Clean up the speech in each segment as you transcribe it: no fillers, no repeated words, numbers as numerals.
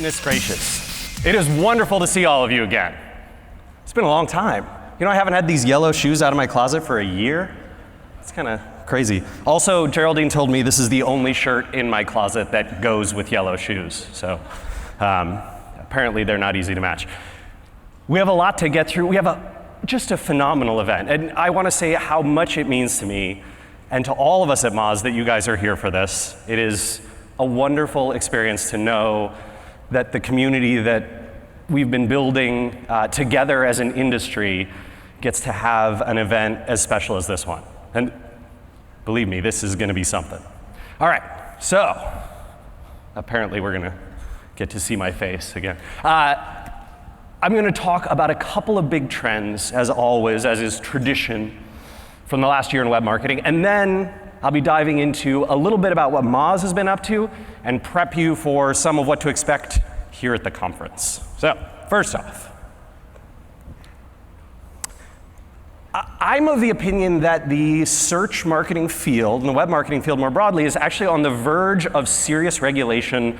Goodness gracious. It is wonderful to see all of you again. It's been a long time. You know, I haven't had these yellow shoes out of my closet for a year. It's kind of crazy. Also, Geraldine told me this is the only shirt in my closet that goes with yellow shoes. So apparently they're not easy to match. We have a lot to get through. We have just a phenomenal event. And I want to say how much it means to me and to all of us at Moz that you guys are here for this. It is a wonderful experience to know that the community that we've been building together as an industry gets to have an event as special as this one. And believe me, this is going to be something. All right, so apparently we're going to get to see my face again. I'm going to talk about a couple of big trends, as always, as is tradition, from the last year in web marketing, and then I'll be diving into a little bit about what Moz has been up to and prep you for some of what to expect here at the conference. So, first off, I'm of the opinion that the search marketing field, and the web marketing field more broadly, is actually on the verge of serious regulation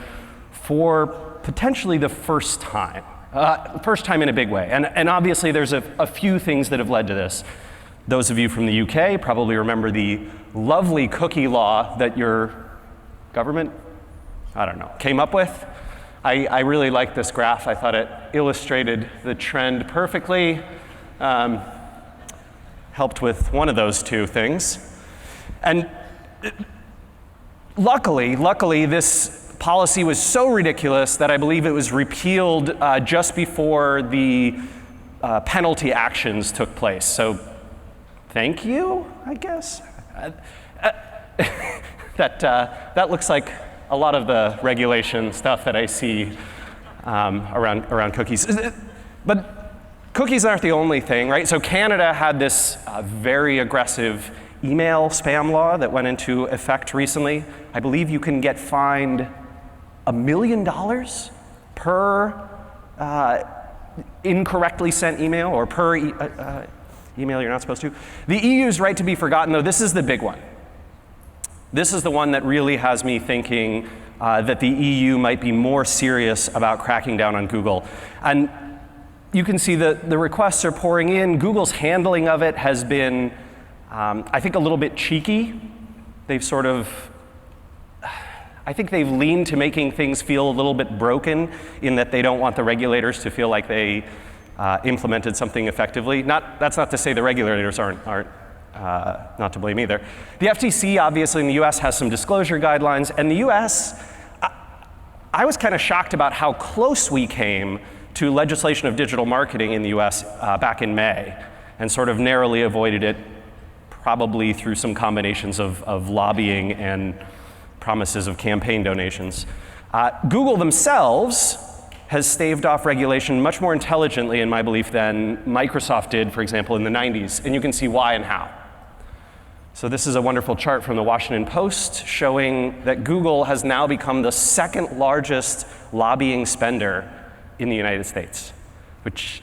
for potentially the first time. First time in a big way. And obviously there's a few things that have led to this. Those of you from the UK probably remember the lovely cookie law that your government, I don't know, came up with. I really like this graph. I thought it illustrated the trend perfectly. Helped with one of those two things. And luckily, this policy was so ridiculous that I believe it was repealed just before the penalty actions took place. So thank you, I guess. That looks like a lot of the regulation stuff that I see around cookies. But cookies aren't the only thing, right? So Canada had this very aggressive email spam law that went into effect recently. I believe you can get fined $1 million per incorrectly sent email or per email you're not supposed to. The EU's right to be forgotten, though, this is the big one. This is the one that really has me thinking that the EU might be more serious about cracking down on Google. And you can see that the requests are pouring in. Google's handling of it has been, I think, a little bit cheeky. They've sort of, I think they've leaned to making things feel a little bit broken in that they don't want the regulators to feel like they implemented something effectively. That's not to say the regulators aren't not to blame either. The FTC, obviously, in the US has some disclosure guidelines, and the US, I was kind of shocked about how close we came to legislation of digital marketing in the US back in May, and sort of narrowly avoided it, probably through some combinations of lobbying and promises of campaign donations. Google themselves has staved off regulation much more intelligently, in my belief, than Microsoft did, for example, in the 90s, and you can see why and how. So this is a wonderful chart from the Washington Post showing that Google has now become the second largest lobbying spender in the United States, which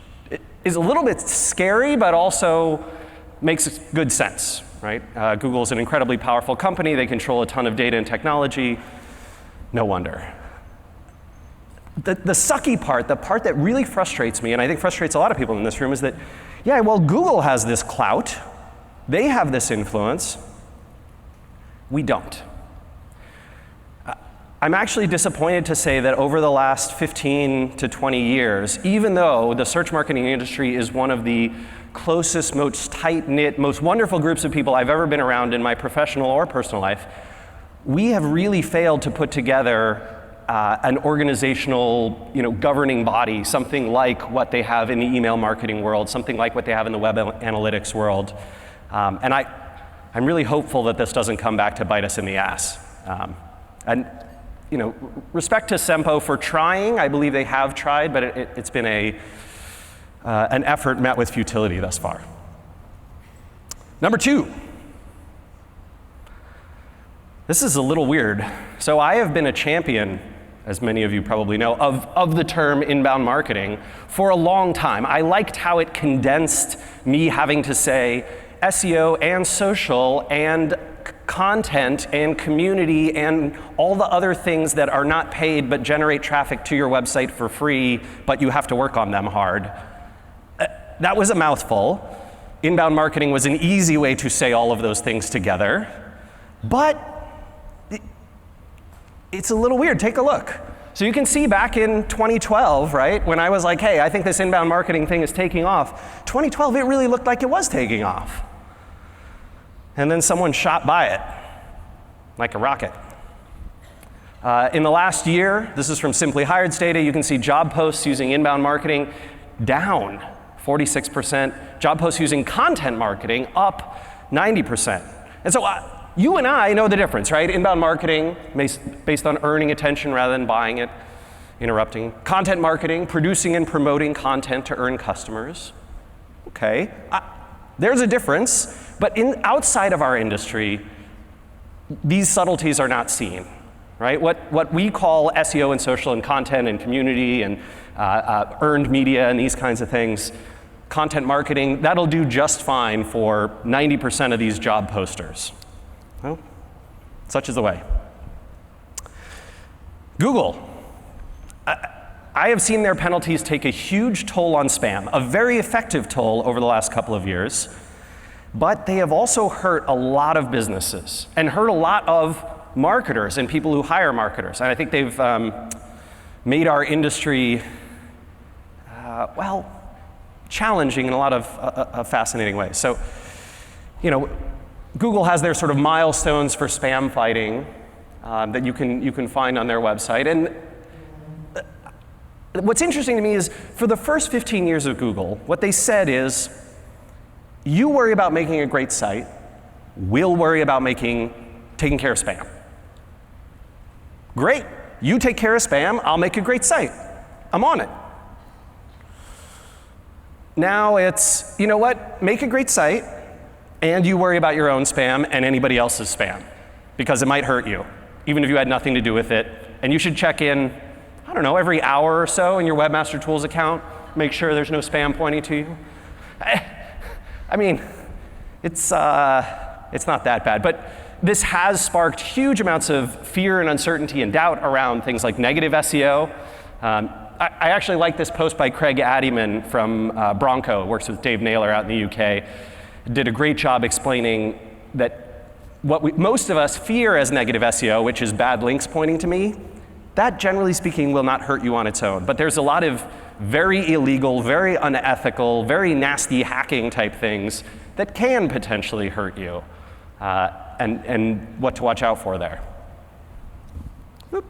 is a little bit scary, but also makes good sense, right? Google is an incredibly powerful company. They control a ton of data and technology. No wonder. The sucky part, the part that really frustrates me, and I think frustrates a lot of people in this room, is that, yeah, well, Google has this clout. They have this influence. We don't. I'm actually disappointed to say that over the last 15 to 20 years, even though the search marketing industry is one of the closest, most tight-knit, most wonderful groups of people I've ever been around in my professional or personal life, we have really failed to put together an organizational, governing body, something like what they have in the email marketing world, something like what they have in the web analytics world. And I'm really hopeful that this doesn't come back to bite us in the ass. And respect to Sempo for trying. I believe they have tried, but it's been an effort met with futility thus far. Number two. This is a little weird. So I have been a champion, as many of you probably know, of the term inbound marketing for a long time. I liked how it condensed me having to say SEO and social and content and community and all the other things that are not paid but generate traffic to your website for free, but you have to work on them hard. That was a mouthful. Inbound marketing was an easy way to say all of those things together, but it's a little weird. Take a look. So you can see back in 2012, right, when I was like, hey, I think this inbound marketing thing is taking off. 2012, it really looked like it was taking off. And then someone shot by it like a rocket. In the last year, this is from Simply Hired's data, you can see job posts using inbound marketing down 46%, job posts using content marketing up 90%. And so you and I know the difference, right? Inbound marketing based on earning attention rather than buying it, interrupting. Content marketing, producing and promoting content to earn customers. Okay, there's a difference, but outside of our industry, these subtleties are not seen, right? What we call SEO and social and content and community and earned media and these kinds of things, content marketing, that'll do just fine for 90% of these job posters. Well, such is the way. Google. I have seen their penalties take a huge toll on spam, a very effective toll over the last couple of years, but they have also hurt a lot of businesses and hurt a lot of marketers and people who hire marketers. And I think they've made our industry, well, challenging in a lot of fascinating ways. So, you know, Google has their sort of milestones for spam fighting that you can find on their website. And what's interesting to me is for the first 15 years of Google, what they said is, you worry about making a great site, we'll worry about taking care of spam. Great, you take care of spam, I'll make a great site. I'm on it. Now it's, you know what, make a great site, and you worry about your own spam and anybody else's spam, because it might hurt you, even if you had nothing to do with it. And you should check in, I don't know, every hour or so in your Webmaster Tools account, make sure there's no spam pointing to you. I mean, it's not that bad, but this has sparked huge amounts of fear and uncertainty and doubt around things like negative SEO. I actually like this post by Craig Addyman from Bronco, works with Dave Naylor out in the UK. Did a great job explaining that what most of us fear as negative SEO, which is bad links pointing to me, that generally speaking will not hurt you on its own. But there's a lot of very illegal, very unethical, very nasty hacking type things that can potentially hurt you, and what to watch out for there. Whoop.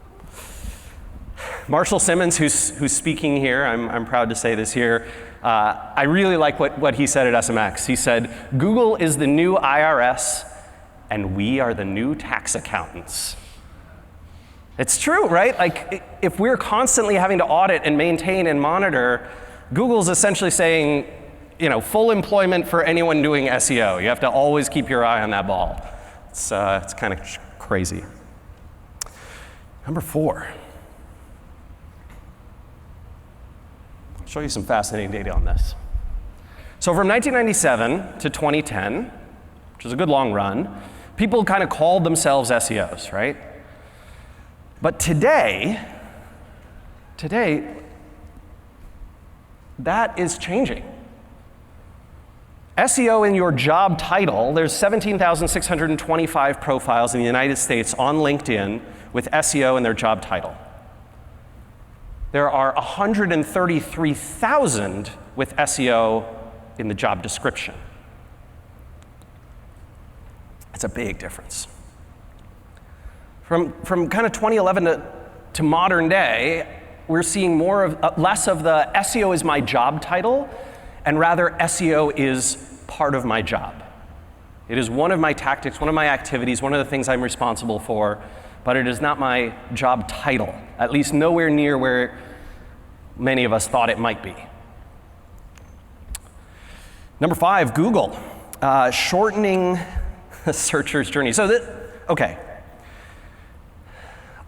Marshall Simmons, who's speaking here, I'm proud to say this here, I really like what he said at SMX. He said, Google is the new IRS and we are the new tax accountants. It's true, right? Like, if we're constantly having to audit and maintain and monitor, Google's essentially saying, you know, full employment for anyone doing SEO. You have to always keep your eye on that ball. It's kind of crazy. Number 4. I'll show you some fascinating data on this. So from 1997 to 2010, which is a good long run, people kind of called themselves SEOs, right? But today, that is changing. SEO in your job title, there's 17,625 profiles in the United States on LinkedIn with SEO in their job title. There are 133,000 with SEO in the job description. It's a big difference. From kind of 2011 to modern day, we're seeing less of the SEO is my job title, and rather SEO is part of my job. It is one of my tactics, one of my activities, one of the things I'm responsible for, but it is not my job title, at least nowhere near where many of us thought it might be. Number 5, Google, shortening the searcher's journey. So okay.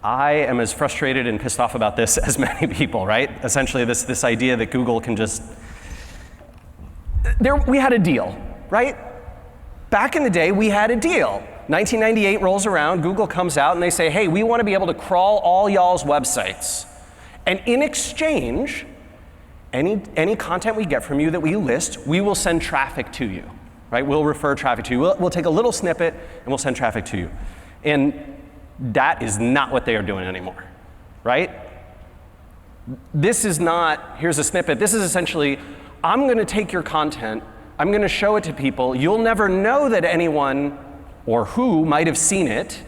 I am as frustrated and pissed off about this as many people, right? Essentially this idea that Google can just, we had a deal, right? back in the day, we had a deal. 1998 rolls around, Google comes out and they say, hey, we want to be able to crawl all y'all's websites. And in exchange, any content we get from you that we list, we will send traffic to you, right? We'll refer traffic to you. We'll take a little snippet and we'll send traffic to you. And that is not what they are doing anymore, right? This is not, here's a snippet. This is essentially, I'm going to take your content, I'm going to show it to people. You'll never know that anyone or who might have seen it.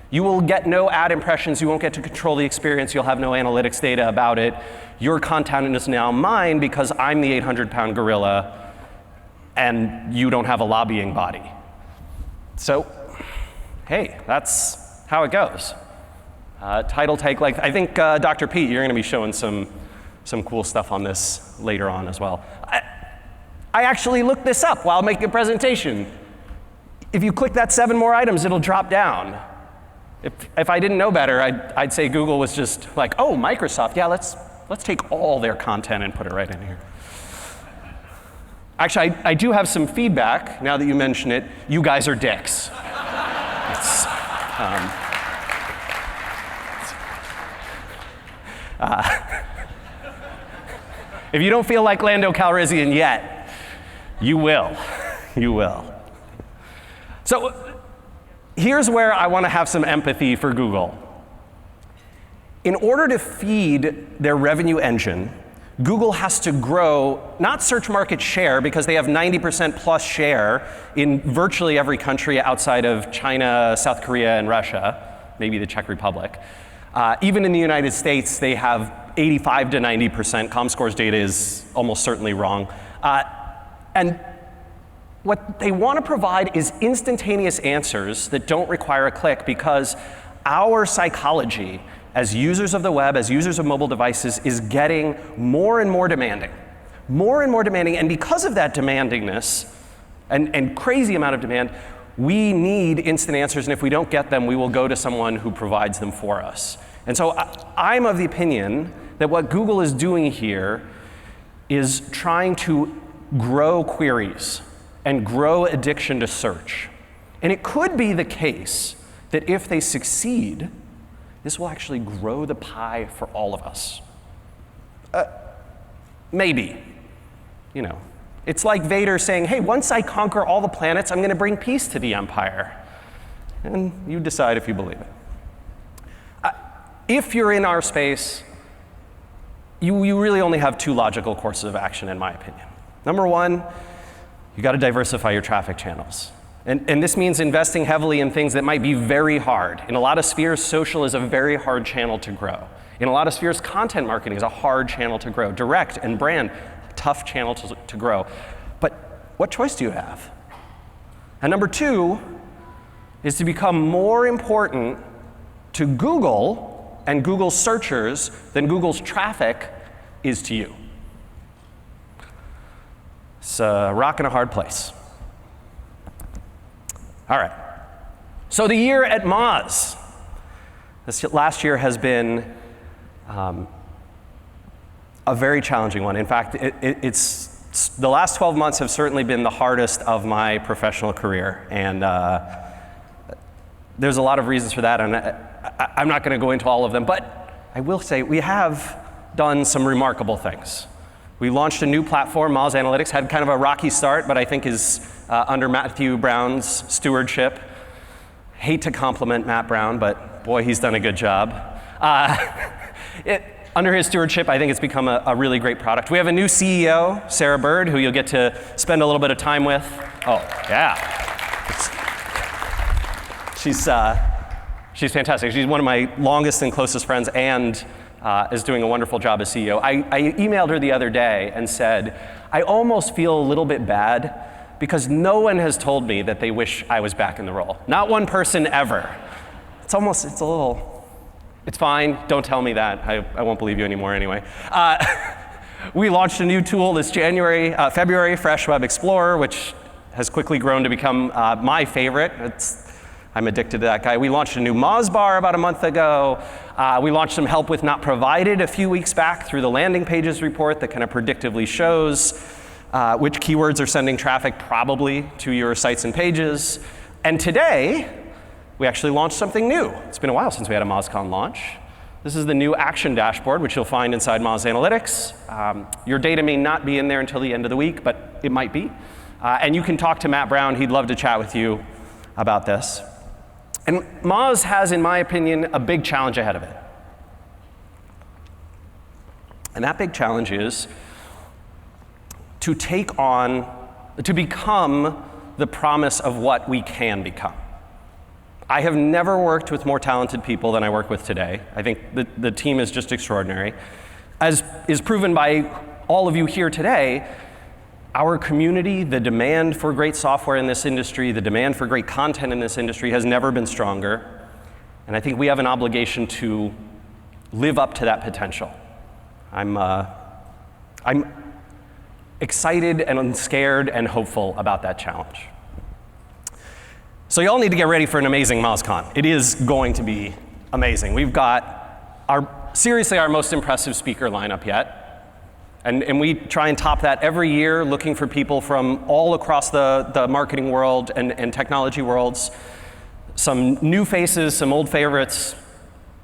You will get no ad impressions. You won't get to control the experience. You'll have no analytics data about it. Your content is now mine because I'm the 800-pound gorilla and you don't have a lobbying body. So, hey, that's how it goes. Title take, like I think Dr. Pete, you're going to be showing some cool stuff on this later on as well. I actually looked this up while making a presentation. If you click that 7 more items, it'll drop down. If I didn't know better, I'd say Google was just like, oh, Microsoft, yeah, let's take all their content and put it right in here. Actually, I do have some feedback, now that you mention it. You guys are dicks. If you don't feel like Lando Calrissian yet, you will. You will. So here's where I want to have some empathy for Google. In order to feed their revenue engine, Google has to grow, not search market share, because they have 90% plus share in virtually every country outside of China, South Korea, and Russia, maybe the Czech Republic. Even in the United States, they have 85 to 90%. ComScore's data is almost certainly wrong. And what they want to provide is instantaneous answers that don't require a click, because our psychology as users of the web, as users of mobile devices, is getting more and more demanding. More and more demanding, and because of that demandingness and crazy amount of demand, we need instant answers, and if we don't get them, we will go to someone who provides them for us. And so I'm of the opinion that what Google is doing here is trying to grow queries and grow addiction to search. And it could be the case that if they succeed, this will actually grow the pie for all of us. Maybe. You know, it's like Vader saying, hey, once I conquer all the planets, I'm going to bring peace to the Empire. And you decide if you believe it. If you're in our space, you really only have 2 logical courses of action, in my opinion. Number 1, you got to diversify your traffic channels. And this means investing heavily in things that might be very hard. In a lot of spheres, social is a very hard channel to grow. In a lot of spheres, content marketing is a hard channel to grow. Direct and brand, tough channel to grow. But what choice do you have? And number 2 is to become more important to Google and Google's searchers than Google's traffic is to you. It's a rock and a hard place. All right. So the year at Moz. This last year has been a very challenging one. In fact, it's the last 12 months have certainly been the hardest of my professional career. And there's a lot of reasons for that, and I'm not going to go into all of them, but I will say we have done some remarkable things. We launched a new platform, Moz Analytics, had kind of a rocky start, but I think is under Matthew Brown's stewardship. Hate to compliment Matt Brown, but boy, he's done a good job. Under his stewardship, I think it's become a really great product. We have a new CEO, Sarah Bird, who you'll get to spend a little bit of time with. Oh, yeah. She's fantastic. She's one of my longest and closest friends, and is doing a wonderful job as CEO. I emailed her the other day and said, I almost feel a little bit bad because no one has told me that they wish I was back in the role. Not one person ever. It's fine, don't tell me that. I won't believe you anymore anyway. We launched a new tool this February, Fresh Web Explorer, which has quickly grown to become my favorite. I'm addicted to that guy. We launched a new Moz bar about a month ago. We launched some help with not provided a few weeks back through the landing pages report that kind of predictively shows which keywords are sending traffic probably to your sites and pages. And today, we actually launched something new. It's been a while since we had a MozCon launch. This is the new action dashboard, which you'll find inside Moz Analytics. Your data may not be in there until the end of the week, but it might be. And you can talk to Matt Brown. He'd love to chat with you about this. And Moz has, in my opinion, a big challenge ahead of it. And that big challenge is to become the promise of what we can become. I have never worked with more talented people than I work with today. I think the team is just extraordinary. As is proven by all of you here today, our community, the demand for great software in this industry, the demand for great content in this industry has never been stronger. And I think we have an obligation to live up to that potential. I'm excited and scared and hopeful about that challenge. So you all need to get ready for an amazing MozCon. It is going to be amazing. We've got seriously our most impressive speaker lineup yet. And we try and top that every year, looking for people from all across the marketing world and technology worlds. Some new faces, some old favorites.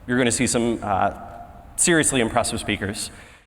You're going to see some seriously impressive speakers.